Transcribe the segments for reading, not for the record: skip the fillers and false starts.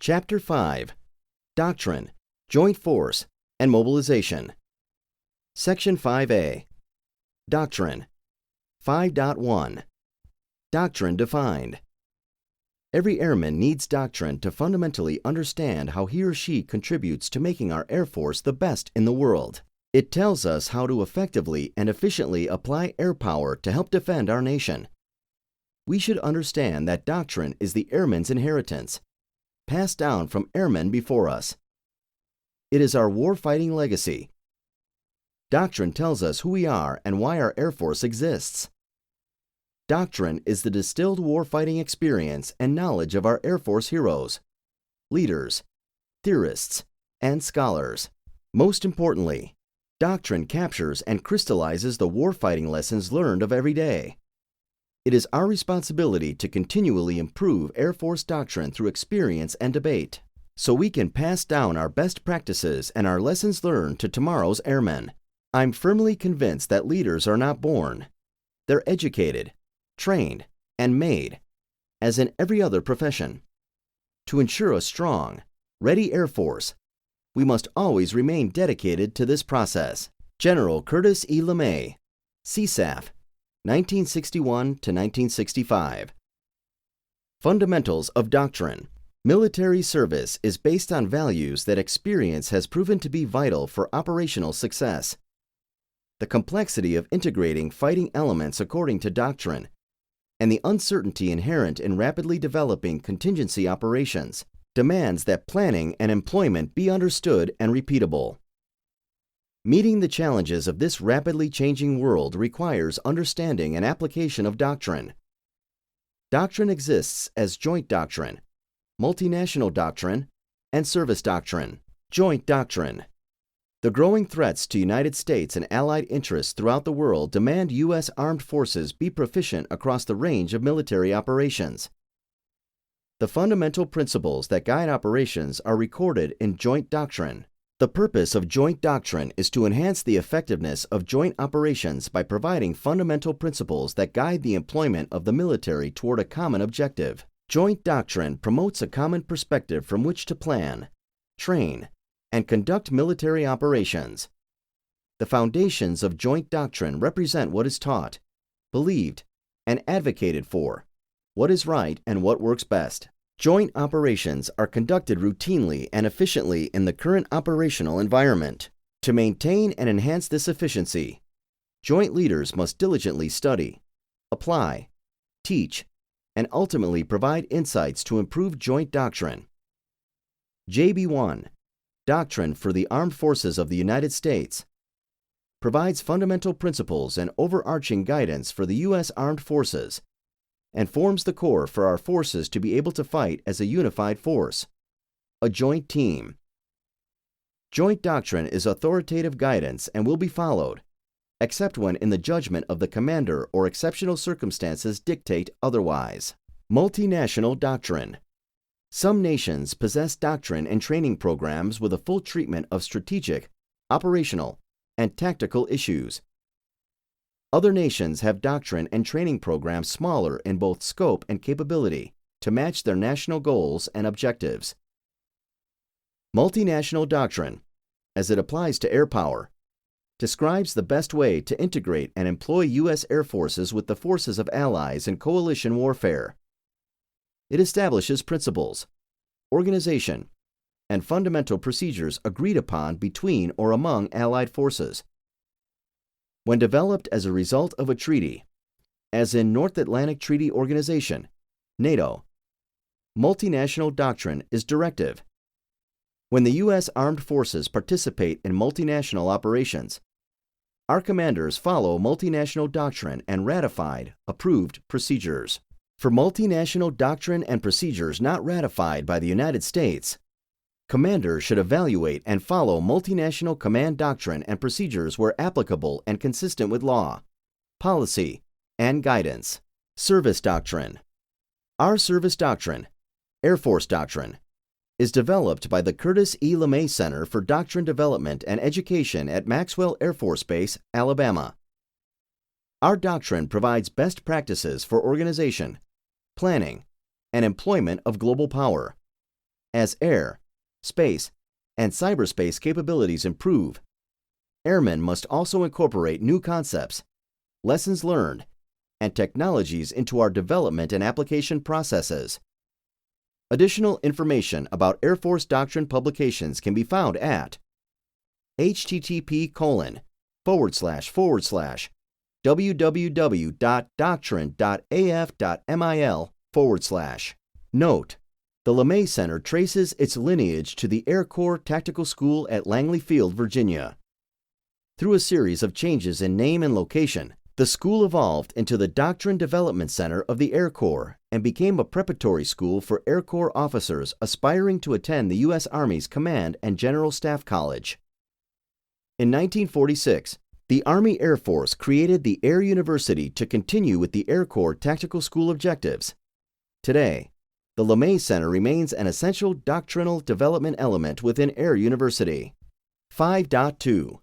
Chapter 5, Doctrine, Joint Force, and Mobilization. Section 5A, Doctrine. 5.1, Doctrine defined. Every airman needs doctrine to fundamentally understand how he or she contributes to making our Air Force the best in the world. It tells us how to effectively and efficiently apply air power to help defend our nation. We should understand that doctrine is the airman's inheritance, passed down from airmen before us. It is our warfighting legacy. Doctrine tells us who we are and why our Air Force exists. Doctrine is the distilled warfighting experience and knowledge of our Air Force heroes, leaders, theorists, and scholars. Most importantly, doctrine captures and crystallizes the warfighting lessons learned of every day. It is our responsibility to continually improve Air Force doctrine through experience and debate, so we can pass down our best practices and our lessons learned to tomorrow's airmen. I'm firmly convinced that leaders are not born. They're educated, trained, and made, as in every other profession. To ensure a strong, ready Air Force, we must always remain dedicated to this process. General Curtis E. LeMay, CSAF, 1961 to 1965. Fundamentals of Doctrine. Military service is based on values that experience has proven to be vital for operational success. The complexity of integrating fighting elements according to doctrine, and the uncertainty inherent in rapidly developing contingency operations, demands that planning and employment be understood and repeatable. Meeting the challenges of this rapidly changing world requires understanding and application of doctrine. Doctrine exists as joint doctrine, multinational doctrine, and service doctrine. Joint doctrine. The growing threats to United States and allied interests throughout the world demand U.S. armed forces be proficient across the range of military operations. The fundamental principles that guide operations are recorded in joint doctrine. The purpose of joint doctrine is to enhance the effectiveness of joint operations by providing fundamental principles that guide the employment of the military toward a common objective. Joint doctrine promotes a common perspective from which to plan, train, and conduct military operations. The foundations of joint doctrine represent what is taught, believed, and advocated for, what is right and what works best. Joint operations are conducted routinely and efficiently in the current operational environment. To maintain and enhance this efficiency, joint leaders must diligently study, apply, teach, and ultimately provide insights to improve joint doctrine. JB1, Doctrine for the Armed Forces of the United States, provides fundamental principles and overarching guidance for the U.S. Armed Forces, and forms the core for our forces to be able to fight as a unified force, a joint team. Joint doctrine is authoritative guidance and will be followed, except when in the judgment of the commander or exceptional circumstances dictate otherwise. Multinational doctrine. Some nations possess doctrine and training programs with a full treatment of strategic, operational, and tactical issues. Other nations have doctrine and training programs smaller in both scope and capability to match their national goals and objectives. Multinational doctrine, as it applies to air power, describes the best way to integrate and employ U.S. Air Forces with the forces of allies in coalition warfare. It establishes principles, organization, and fundamental procedures agreed upon between or among allied forces. When developed as a result of a treaty, as in North Atlantic Treaty Organization, NATO, multinational doctrine is directive. When the U.S. Armed Forces participate in multinational operations, our commanders follow multinational doctrine and ratified, approved procedures. For multinational doctrine and procedures not ratified by the United States, commanders should evaluate and follow multinational command doctrine and procedures where applicable and consistent with law, policy, and guidance. Service doctrine. Our service doctrine, Air Force doctrine, is developed by the Curtis E. LeMay Center for Doctrine Development and Education at Maxwell Air Force Base, Alabama. Our doctrine provides best practices for organization, planning, and employment of global power. As air, space, and cyberspace capabilities improve, airmen must also incorporate new concepts, lessons learned, and technologies into our development and application processes. Additional information about Air Force Doctrine publications can be found at http://www.doctrine.af.mil/. Note: the LeMay Center traces its lineage to the Air Corps Tactical School at Langley Field, Virginia. Through a series of changes in name and location, the school evolved into the Doctrine Development Center of the Air Corps and became a preparatory school for Air Corps officers aspiring to attend the U.S. Army's Command and General Staff College. In 1946, the Army Air Force created the Air University to continue with the Air Corps Tactical School objectives. Today, the LeMay Center remains an essential doctrinal development element within Air University. 5.2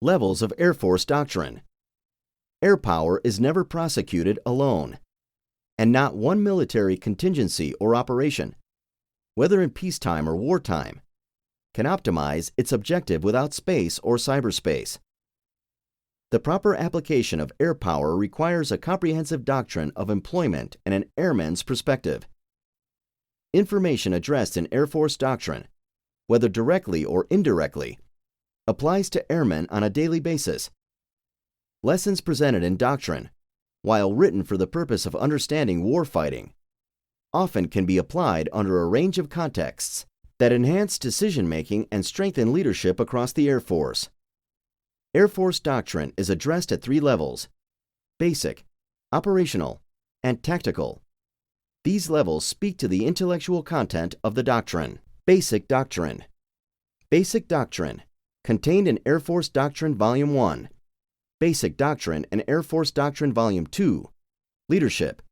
Levels of Air Force Doctrine. Air power is never prosecuted alone, and not one military contingency or operation, whether in peacetime or wartime, can optimize its objective without space or cyberspace. The proper application of air power requires a comprehensive doctrine of employment and an airman's perspective. Information addressed in Air Force Doctrine, whether directly or indirectly, applies to airmen on a daily basis. Lessons presented in Doctrine, while written for the purpose of understanding warfighting, often can be applied under a range of contexts that enhance decision-making and strengthen leadership across the Air Force. Air Force Doctrine is addressed at 3 levels: basic, operational, and tactical. These levels speak to the intellectual content of the doctrine. Basic Doctrine. Basic Doctrine, contained in Air Force Doctrine Volume 1, Basic Doctrine and Air Force Doctrine Volume 2, Leadership,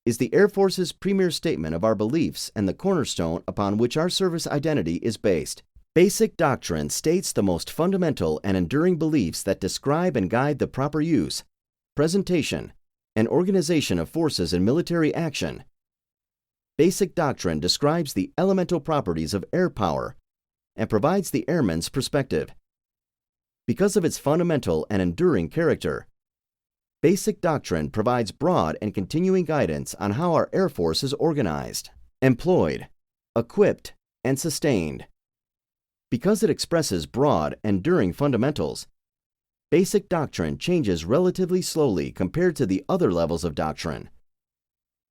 is the Air Force's premier statement of our beliefs and the cornerstone upon which our service identity is based. Basic Doctrine states the most fundamental and enduring beliefs that describe and guide the proper use, presentation, and organization of forces in military action. Basic Doctrine describes the elemental properties of air power and provides the airman's perspective. Because of its fundamental and enduring character, Basic Doctrine provides broad and continuing guidance on how our Air Force is organized, employed, equipped, and sustained. Because it expresses broad, enduring fundamentals, Basic Doctrine changes relatively slowly compared to the other levels of doctrine.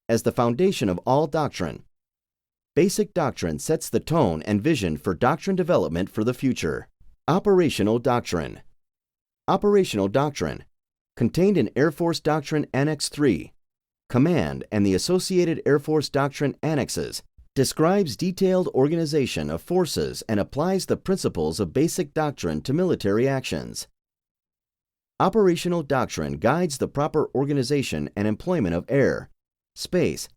As the foundation of all doctrine, Basic Doctrine sets the tone and vision for doctrine development for the future. Operational Doctrine. Operational Doctrine, contained in Air Force Doctrine Annex 3, Command and the associated Air Force Doctrine Annexes, describes detailed organization of forces and applies the principles of Basic Doctrine to military actions. Operational Doctrine guides the proper organization and employment of air, space,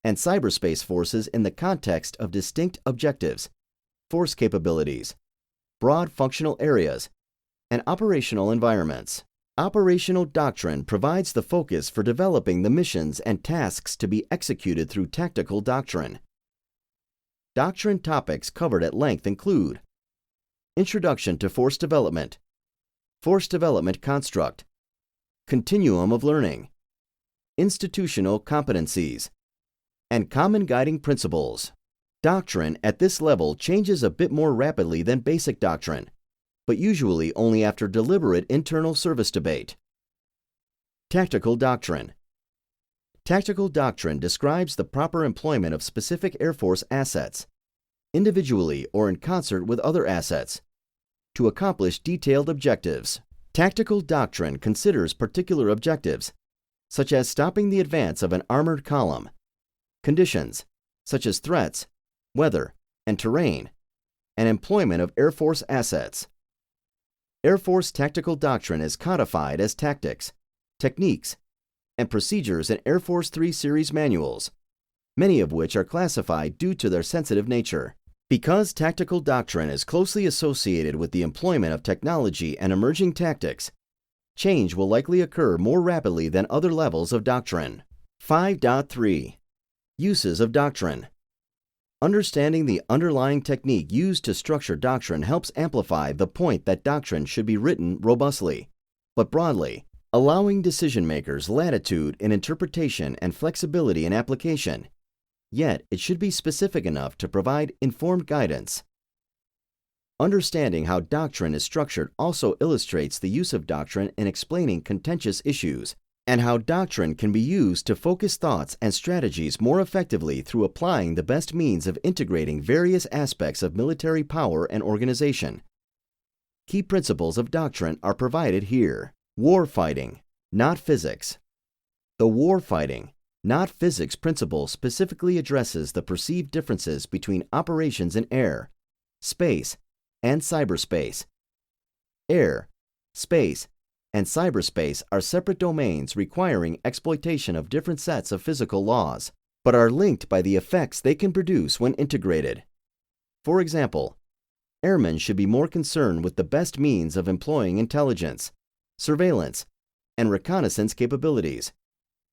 and cyberspace forces in the context of distinct objectives, force capabilities, broad functional areas, and operational environments. Operational Doctrine provides the focus for developing the missions and tasks to be executed through tactical doctrine. Doctrine topics covered at length include Introduction to Force Development Construct, Continuum of Learning, Institutional Competencies, and Common Guiding Principles. Doctrine at this level changes a bit more rapidly than Basic Doctrine, but usually only after deliberate internal service debate. Tactical Doctrine. Tactical Doctrine describes the proper employment of specific Air Force assets, individually or in concert with other assets, to accomplish detailed objectives. Tactical Doctrine considers particular objectives, such as stopping the advance of an armored column, conditions, such as threats, weather, and terrain, and employment of Air Force assets. Air Force Tactical Doctrine is codified as tactics, techniques, and procedures in Air Force 3 Series manuals, many of which are classified due to their sensitive nature. Because tactical doctrine is closely associated with the employment of technology and emerging tactics, change will likely occur more rapidly than other levels of doctrine. 5.3 Uses of Doctrine. Understanding the underlying technique used to structure doctrine helps amplify the point that doctrine should be written robustly, but broadly, allowing decision-makers latitude in interpretation and flexibility in application. Yet, it should be specific enough to provide informed guidance. Understanding how doctrine is structured also illustrates the use of doctrine in explaining contentious issues, and how doctrine can be used to focus thoughts and strategies more effectively through applying the best means of integrating various aspects of military power and organization. Key principles of doctrine are provided here. War fighting, not physics. The war fighting, not physics principle specifically addresses the perceived differences between operations in air, space, and cyberspace. Air, space, and cyberspace are separate domains requiring exploitation of different sets of physical laws, but are linked by the effects they can produce when integrated. For example, airmen should be more concerned with the best means of employing intelligence, surveillance, and reconnaissance capabilities,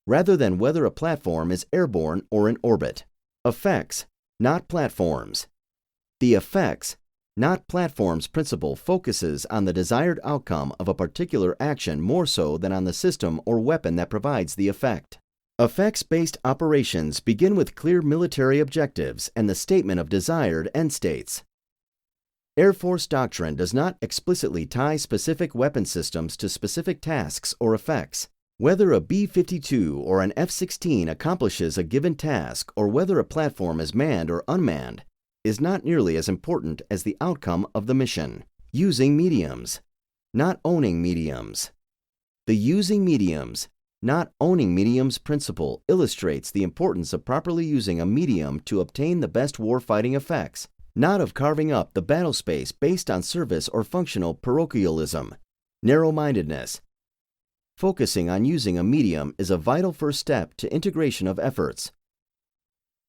rather than whether a platform is airborne or in orbit. Effects, not platforms. The effects, not platforms principle focuses on the desired outcome of a particular action more so than on the system or weapon that provides the effect. Effects-based operations begin with clear military objectives and the statement of desired end states. Air Force doctrine does not explicitly tie specific weapon systems to specific tasks or effects. Whether a B-52 or an F-16 accomplishes a given task or whether a platform is manned or unmanned is not nearly as important as the outcome of the mission. Using mediums, not owning mediums. The using mediums, not owning mediums principle illustrates the importance of properly using a medium to obtain the best warfighting effects, not of carving up the battle space based on service or functional parochialism, narrow-mindedness. Focusing on using a medium is a vital first step to integration of efforts.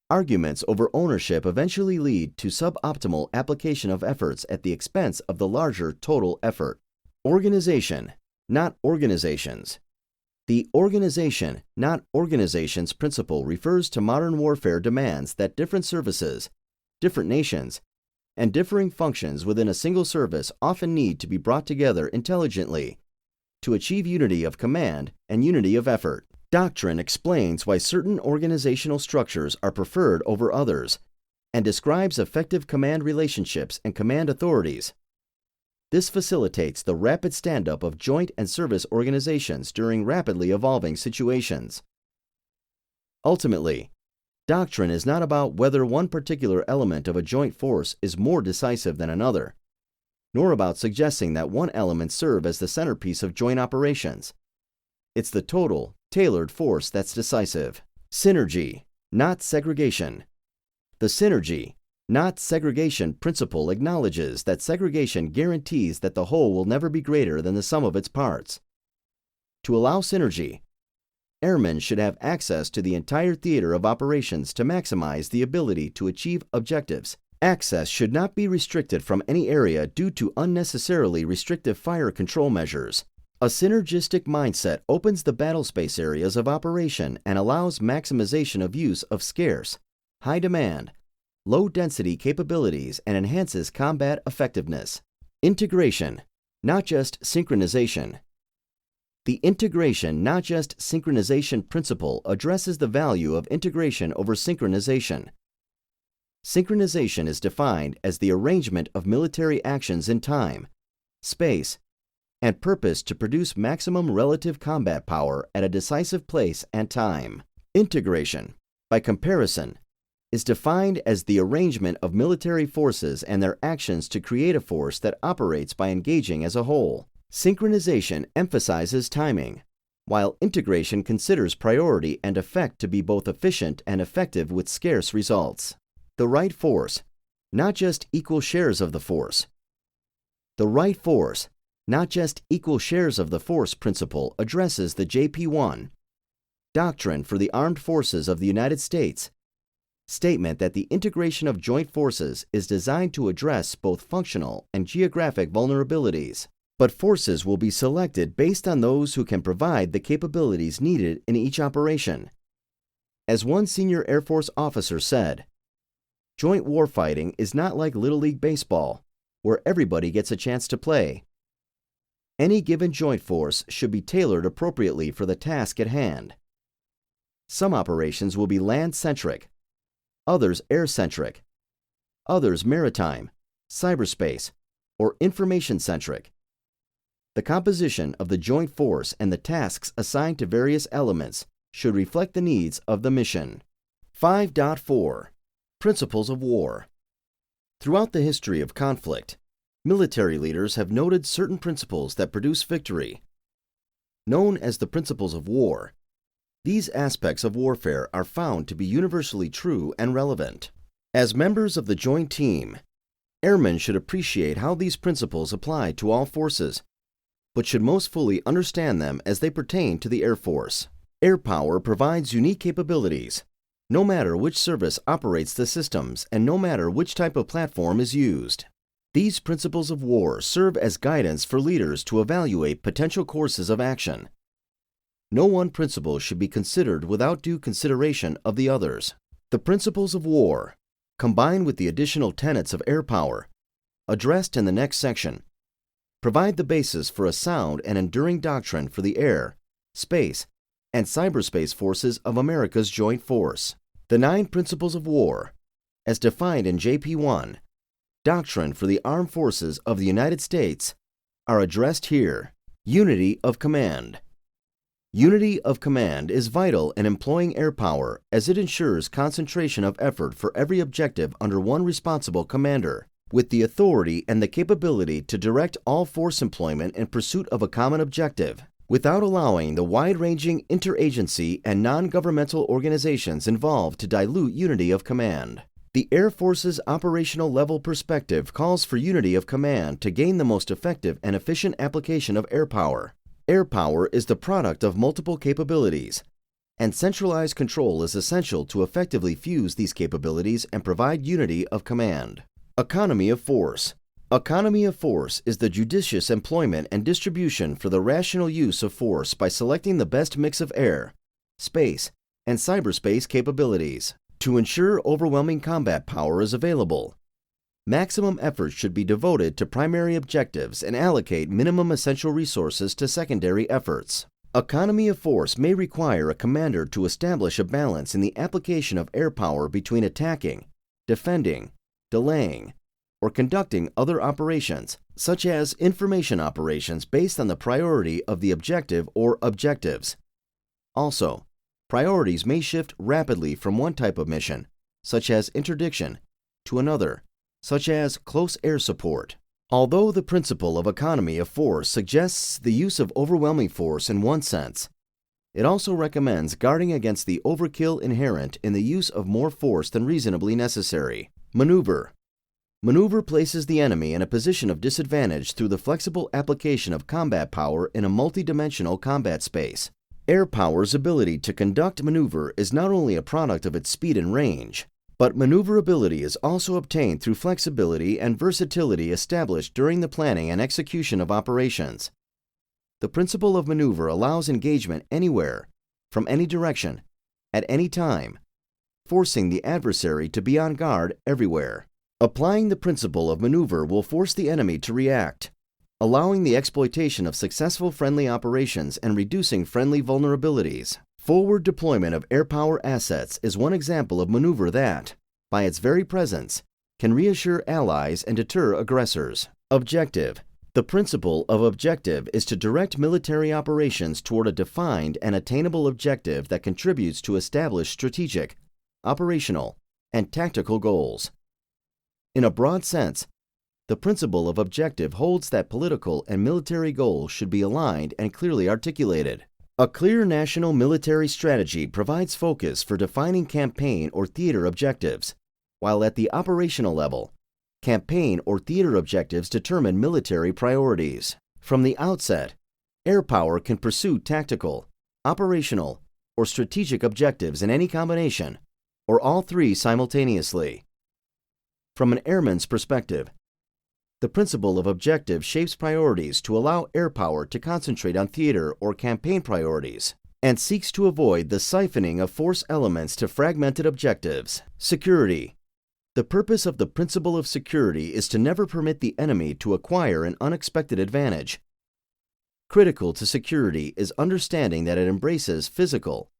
Arguments over ownership eventually lead to suboptimal application of efforts at the expense of the larger total effort. Organization, not organizations. The organization, not organizations principle refers to modern warfare demands that different services, different nations, and differing functions within a single service often need to be brought together intelligently to achieve unity of command and unity of effort. Doctrine explains why certain organizational structures are preferred over others and describes effective command relationships and command authorities. This facilitates the rapid stand-up of joint and service organizations during rapidly evolving situations. Ultimately, doctrine is not about whether one particular element of a joint force is more decisive than another, nor about suggesting that one element serve as the centerpiece of joint operations. It's the total, tailored force that's decisive. Synergy, not segregation. The synergy, not segregation principle acknowledges that segregation guarantees that the whole will never be greater than the sum of its parts. To allow synergy, airmen should have access to the entire theater of operations to maximize the ability to achieve objectives. Access should not be restricted from any area due to unnecessarily restrictive fire control measures. A synergistic mindset opens the battlespace areas of operation and allows maximization of use of scarce, high-demand, low-density capabilities and enhances combat effectiveness. Integration, not just synchronization. The integration, not just synchronization principle addresses the value of integration over synchronization. Synchronization is defined as the arrangement of military actions in time, space, and purpose to produce maximum relative combat power at a decisive place and time. Integration, by comparison, is defined as the arrangement of military forces and their actions to create a force that operates by engaging as a whole. Synchronization emphasizes timing, while integration considers priority and effect to be both efficient and effective with scarce results. The right force, not just equal shares of the force. The right force, not just equal shares of the force principle addresses the JP1, Doctrine for the Armed Forces of the United States, statement that the integration of joint forces is designed to address both functional and geographic vulnerabilities, but forces will be selected based on those who can provide the capabilities needed in each operation. As one senior Air Force officer said, Joint warfighting is not like Little League Baseball, where everybody gets a chance to play. Any given joint force should be tailored appropriately for the task at hand. Some operations will be land-centric, others air-centric, others maritime, cyberspace, or information-centric. The composition of the joint force and the tasks assigned to various elements should reflect the needs of the mission. 5.4 Principles of War. Throughout the history of conflict, military leaders have noted certain principles that produce victory. Known as the principles of war, these aspects of warfare are found to be universally true and relevant. As members of the joint team, airmen should appreciate how these principles apply to all forces, but should most fully understand them as they pertain to the Air Force. Air power provides unique capabilities, no matter which service operates the systems and no matter which type of platform is used. These principles of war serve as guidance for leaders to evaluate potential courses of action. No one principle should be considered without due consideration of the others. The principles of war, combined with the additional tenets of air power, addressed in the next section, provide the basis for a sound and enduring doctrine for the air, space, and cyberspace forces of America's joint force. The 9 principles of war, as defined in JP1, Doctrine for the Armed Forces of the United States, are addressed here. Unity of command. Unity of command is vital in employing air power as it ensures concentration of effort for every objective under one responsible commander, with the authority and the capability to direct all force employment in pursuit of a common objective, without allowing the wide-ranging interagency and non-governmental organizations involved to dilute unity of command. The Air Force's operational level perspective calls for unity of command to gain the most effective and efficient application of air power. Air power is the product of multiple capabilities, and centralized control is essential to effectively fuse these capabilities and provide unity of command. Economy of force. Economy of force is the judicious employment and distribution for the rational use of force by selecting the best mix of air, space, and cyberspace capabilities. To ensure overwhelming combat power is available, maximum effort should be devoted to primary objectives and allocate minimum essential resources to secondary efforts. Economy of force may require a commander to establish a balance in the application of air power between attacking, defending, delaying, or conducting other operations, such as information operations based on the priority of the objective or objectives. Also, priorities may shift rapidly from one type of mission, such as interdiction, to another, such as close air support. Although the principle of economy of force suggests the use of overwhelming force in one sense, it also recommends guarding against the overkill inherent in the use of more force than reasonably necessary. Maneuver. Maneuver places the enemy in a position of disadvantage through the flexible application of combat power in a multidimensional combat space. Air power's ability to conduct maneuver is not only a product of its speed and range, but maneuverability is also obtained through flexibility and versatility established during the planning and execution of operations. The principle of maneuver allows engagement anywhere, from any direction, at any time, forcing the adversary to be on guard everywhere. Applying the principle of maneuver will force the enemy to react, allowing the exploitation of successful friendly operations and reducing friendly vulnerabilities. Forward deployment of air power assets is one example of maneuver that, by its very presence, can reassure allies and deter aggressors. Objective. The principle of objective is to direct military operations toward a defined and attainable objective that contributes to establish strategic, operational, and tactical goals. In a broad sense, the principle of objective holds that political and military goals should be aligned and clearly articulated. A clear national military strategy provides focus for defining campaign or theater objectives, while at the operational level, campaign or theater objectives determine military priorities. From the outset, air power can pursue tactical, operational, or strategic objectives in any combination, or all three simultaneously. From an airman's perspective, the principle of objective shapes priorities to allow air power to concentrate on theater or campaign priorities, and seeks to avoid the siphoning of force elements to fragmented objectives. Security. The purpose of the principle of security is to never permit the enemy to acquire an unexpected advantage. Critical to security is understanding that it embraces physical,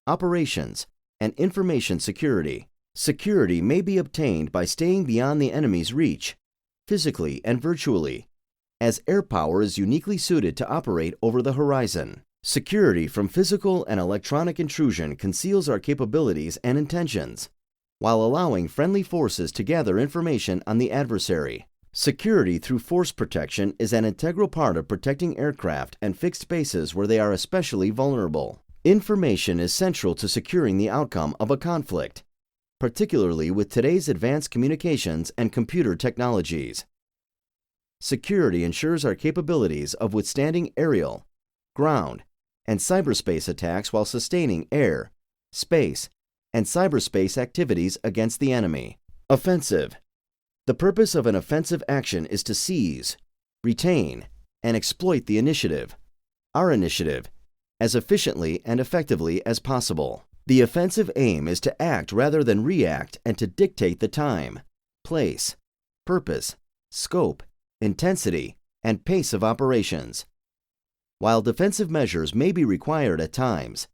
operations, and information security. Security may be obtained by staying beyond the enemy's reach, physically and virtually, as air power is uniquely suited to operate over the horizon. Security from physical and electronic intrusion conceals our capabilities and intentions, while allowing friendly forces to gather information on the adversary. Security through force protection is an integral part of protecting aircraft and fixed bases where they are especially vulnerable. Information is central to securing the outcome of a conflict, particularly with today's advanced communications and computer technologies. Security ensures our capabilities of withstanding aerial, ground, and cyberspace attacks while sustaining air, space, and cyberspace activities against the enemy. Offensive. The purpose of an offensive action is to seize, retain, and exploit the initiative, our initiative, as efficiently and effectively as possible. The offensive aim is to act rather than react and to dictate the time, place, purpose, scope, intensity, and pace of operations. While defensive measures may be required at times,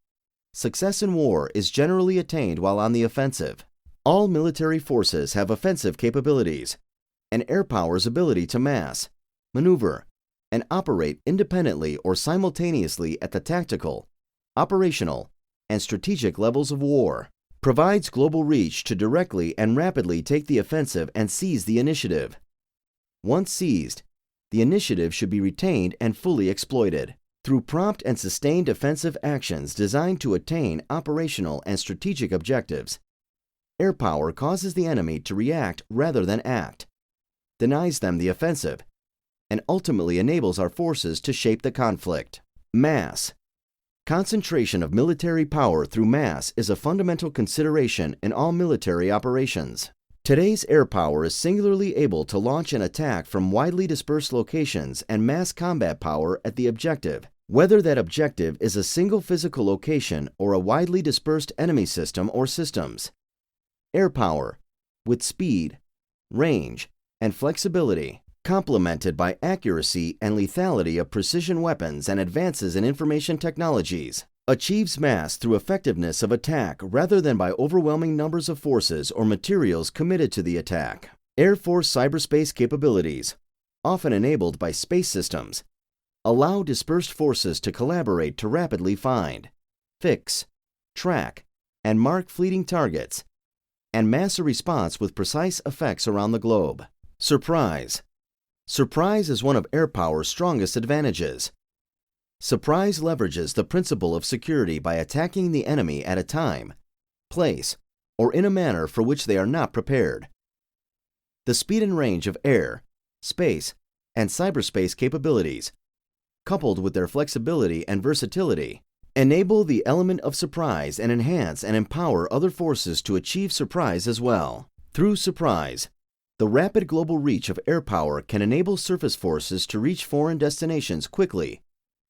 success in war is generally attained while on the offensive. All military forces have offensive capabilities, and air power's ability to mass, maneuver, and operate independently or simultaneously at the tactical, operational, and strategic levels of war provides global reach to directly and rapidly take the offensive and seize the initiative. Once seized, the initiative should be retained and fully exploited through prompt and sustained offensive actions designed to attain operational and strategic objectives. Air power causes the enemy to react rather than act, denies them the offensive, and ultimately enables our forces to shape the conflict. Mass. Concentration of military power through mass is a fundamental consideration in all military operations. Today's air power is singularly able to launch an attack from widely dispersed locations and mass combat power at the objective, whether that objective is a single physical location or a widely dispersed enemy system or systems. Air power, with speed, range, and flexibility, complemented by accuracy and lethality of precision weapons and advances in information technologies, achieves mass through effectiveness of attack rather than by overwhelming numbers of forces or materials committed to the attack. Air Force cyberspace capabilities, often enabled by space systems, allow dispersed forces to collaborate to rapidly find, fix, track, and mark fleeting targets, and mass a response with precise effects around the globe. Surprise. Surprise is one of air power's strongest advantages. Surprise leverages the principle of security by attacking the enemy at a time, place, or in a manner for which they are not prepared. The speed and range of air, space, and cyberspace capabilities, coupled with their flexibility and versatility, enable the element of surprise and enhance and empower other forces to achieve surprise as well. Through surprise, the rapid global reach of air power can enable surface forces to reach foreign destinations quickly,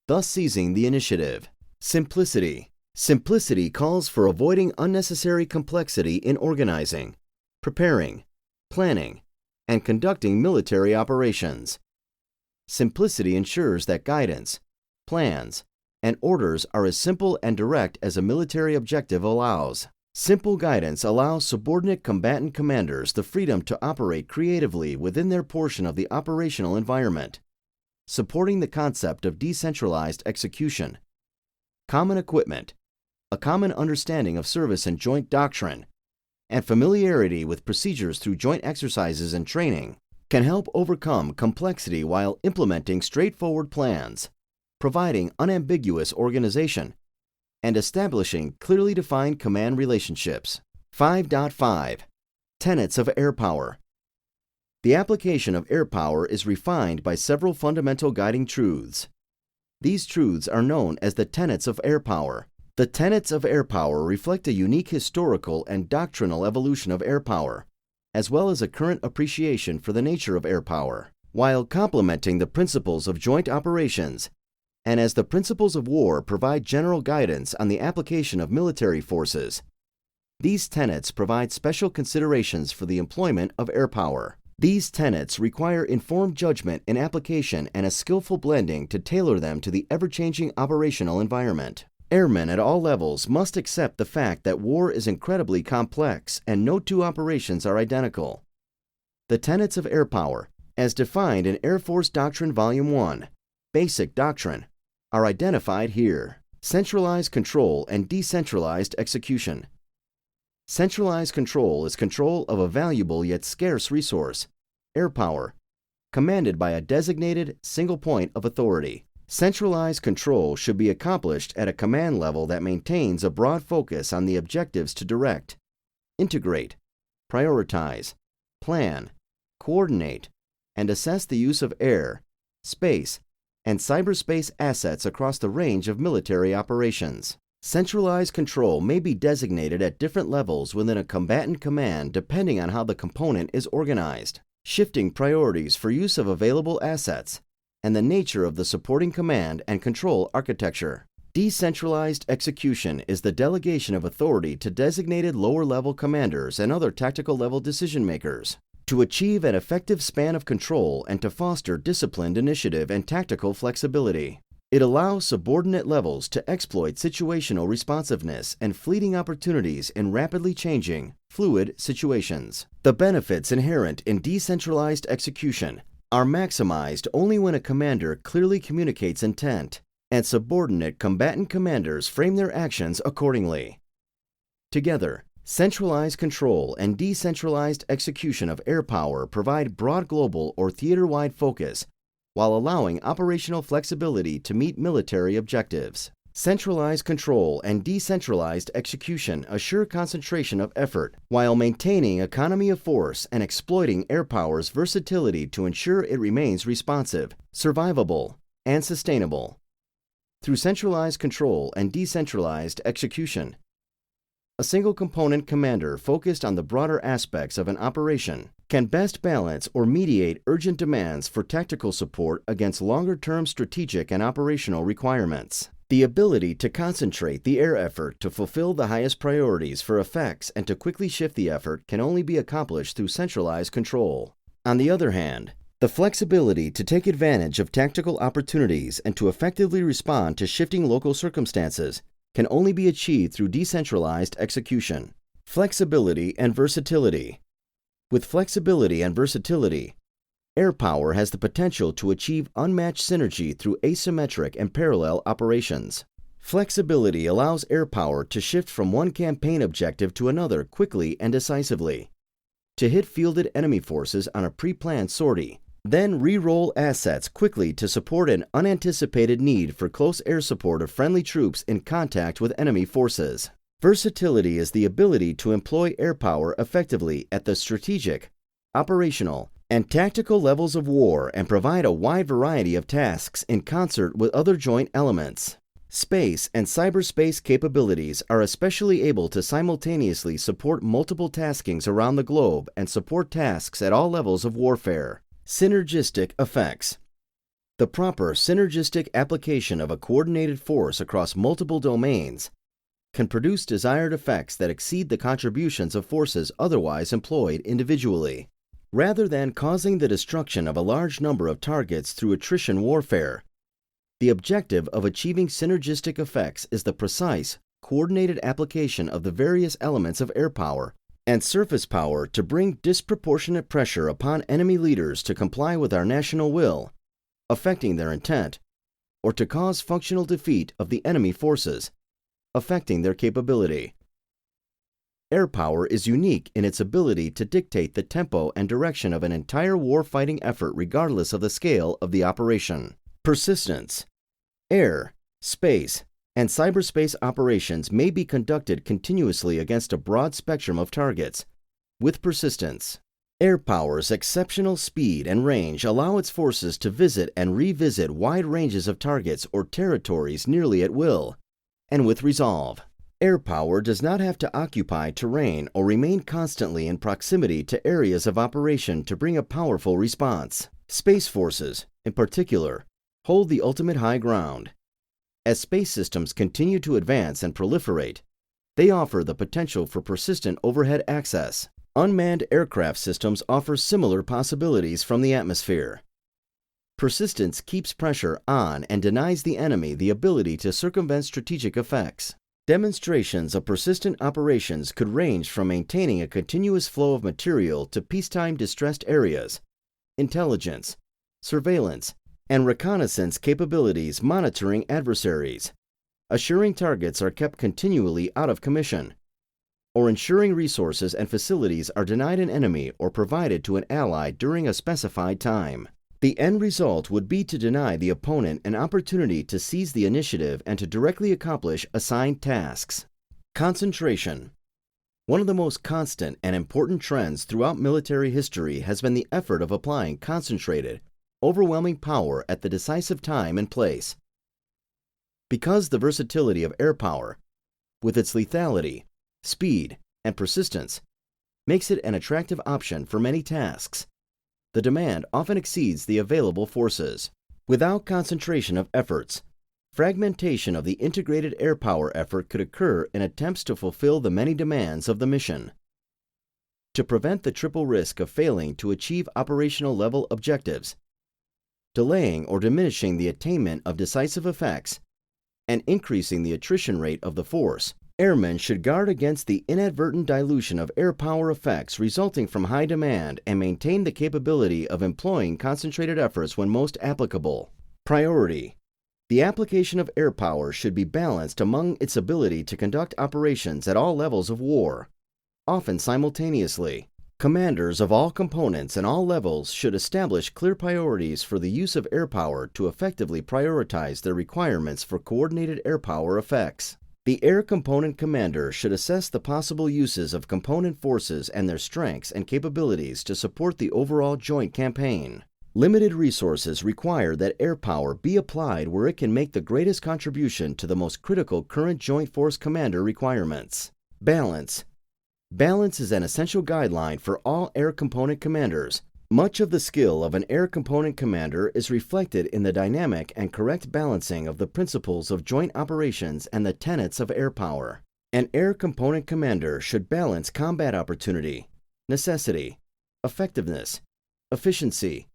thus seizing the initiative. Simplicity. Simplicity calls for avoiding unnecessary complexity in organizing, preparing, planning, and conducting military operations. Simplicity ensures that guidance, plans, and orders are as simple and direct as a military objective allows. Simple guidance allows subordinate combatant commanders the freedom to operate creatively within their portion of the operational environment, supporting the concept of decentralized execution. Common equipment, a common understanding of service and joint doctrine, and familiarity with procedures through joint exercises and training can help overcome complexity while implementing straightforward plans, providing unambiguous organization, and establishing clearly defined command relationships. 5.5 Tenets of Air Power. The application of air power is refined by several fundamental guiding truths. These truths are known as the tenets of air power. The tenets of air power reflect a unique historical and doctrinal evolution of air power, as well as a current appreciation for the nature of air power, while complementing the principles of joint operations, and as the principles of war provide general guidance on the application of military forces. These tenets provide special considerations for the employment of air power. These tenets require informed judgment in application and a skillful blending to tailor them to the ever-changing operational environment. Airmen at all levels must accept the fact that war is incredibly complex and no two operations are identical. The tenets of air power, as defined in Air Force Doctrine Volume 1, Basic Doctrine, are identified here. Centralized control and decentralized execution. Centralized control is control of a valuable yet scarce resource, air power, commanded by a designated single point of authority. Centralized control should be accomplished at a command level that maintains a broad focus on the objectives to direct, integrate, prioritize, plan, coordinate, and assess the use of air, space, and cyberspace assets across the range of military operations. Centralized control may be designated at different levels within a combatant command depending on how the component is organized, shifting priorities for use of available assets, and the nature of the supporting command and control architecture. Decentralized execution is the delegation of authority to designated lower-level commanders and other tactical-level decision-makers to achieve an effective span of control and to foster disciplined initiative and tactical flexibility. It allows subordinate levels to exploit situational responsiveness and fleeting opportunities in rapidly changing, fluid situations. The benefits inherent in decentralized execution are maximized only when a commander clearly communicates intent, and subordinate combatant commanders frame their actions accordingly. Together, centralized control and decentralized execution of air power provide broad global or theater-wide focus while allowing operational flexibility to meet military objectives. Centralized control and decentralized execution assure concentration of effort while maintaining economy of force and exploiting air power's versatility to ensure it remains responsive, survivable, and sustainable. Through centralized control and decentralized execution, a single component commander focused on the broader aspects of an operation can best balance or mediate urgent demands for tactical support against longer-term strategic and operational requirements. The ability to concentrate the air effort to fulfill the highest priorities for effects and to quickly shift the effort can only be accomplished through centralized control. On the other hand, the flexibility to take advantage of tactical opportunities and to effectively respond to shifting local circumstances can only be achieved through decentralized execution. Flexibility and versatility. With flexibility and versatility, air power has the potential to achieve unmatched synergy through asymmetric and parallel operations. Flexibility allows air power to shift from one campaign objective to another quickly and decisively, to hit fielded enemy forces on a pre-planned sortie, then re-roll assets quickly to support an unanticipated need for close air support of friendly troops in contact with enemy forces. Versatility is the ability to employ air power effectively at the strategic, operational, and tactical levels of war and provide a wide variety of tasks in concert with other joint elements. Space and cyberspace capabilities are especially able to simultaneously support multiple taskings around the globe and support tasks at all levels of warfare. Synergistic effects. The proper synergistic application of a coordinated force across multiple domains can produce desired effects that exceed the contributions of forces otherwise employed individually. Rather than causing the destruction of a large number of targets through attrition warfare, the objective of achieving synergistic effects is the precise, coordinated application of the various elements of air power and surface power to bring disproportionate pressure upon enemy leaders to comply with our national will, affecting their intent, or to cause functional defeat of the enemy forces, affecting their capability. Air power is unique in its ability to dictate the tempo and direction of an entire war-fighting effort regardless of the scale of the operation. Persistence. Air, space, and cyberspace operations may be conducted continuously against a broad spectrum of targets, with persistence. Air power's exceptional speed and range allow its forces to visit and revisit wide ranges of targets or territories nearly at will, and with resolve. Air power does not have to occupy terrain or remain constantly in proximity to areas of operation to bring a powerful response. Space forces, in particular, hold the ultimate high ground. As space systems continue to advance and proliferate, They offer the potential for persistent overhead access. Unmanned aircraft systems offer similar possibilities from the atmosphere. Persistence keeps pressure on and denies the enemy the ability to circumvent strategic effects. Demonstrations of persistent operations could range from maintaining a continuous flow of material to peacetime distressed areas, intelligence, surveillance, and reconnaissance capabilities monitoring adversaries, assuring targets are kept continually out of commission, or ensuring resources and facilities are denied an enemy or provided to an ally during a specified time. The end result would be to deny the opponent an opportunity to seize the initiative and to directly accomplish assigned tasks. Concentration. One of the most constant and important trends throughout military history has been the effort of applying concentrated, overwhelming power at the decisive time and place. Because the versatility of air power, with its lethality, speed, and persistence, makes it an attractive option for many tasks, the demand often exceeds the available forces. Without concentration of efforts, fragmentation of the integrated air power effort could occur in attempts to fulfill the many demands of the mission. To prevent the triple risk of failing to achieve operational level objectives, delaying or diminishing the attainment of decisive effects, and increasing the attrition rate of the force, airmen should guard against the inadvertent dilution of air power effects resulting from high demand and maintain the capability of employing concentrated efforts when most applicable. Priority. The application of air power should be balanced among its ability to conduct operations at all levels of war, often simultaneously. Commanders of all components and all levels should establish clear priorities for the use of air power to effectively prioritize their requirements for coordinated air power effects. The air component commander should assess the possible uses of component forces and their strengths and capabilities to support the overall joint campaign. Limited resources require that air power be applied where it can make the greatest contribution to the most critical current joint force commander requirements. Balance. Balance is an essential guideline for all air component commanders. Much of the skill of an air component commander is reflected in the dynamic and correct balancing of the principles of joint operations and the tenets of air power. An air component commander should balance combat opportunity, necessity, effectiveness, efficiency,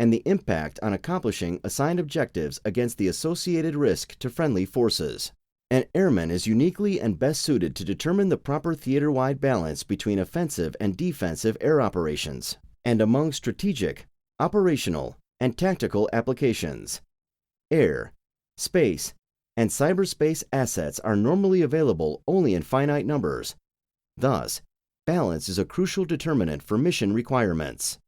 and the impact on accomplishing assigned objectives against the associated risk to friendly forces. An airman is uniquely and best suited to determine the proper theater-wide balance between offensive and defensive air operations, and among strategic, operational, and tactical applications. Air, space, and cyberspace assets are normally available only in finite numbers. Thus, balance is a crucial determinant for mission requirements.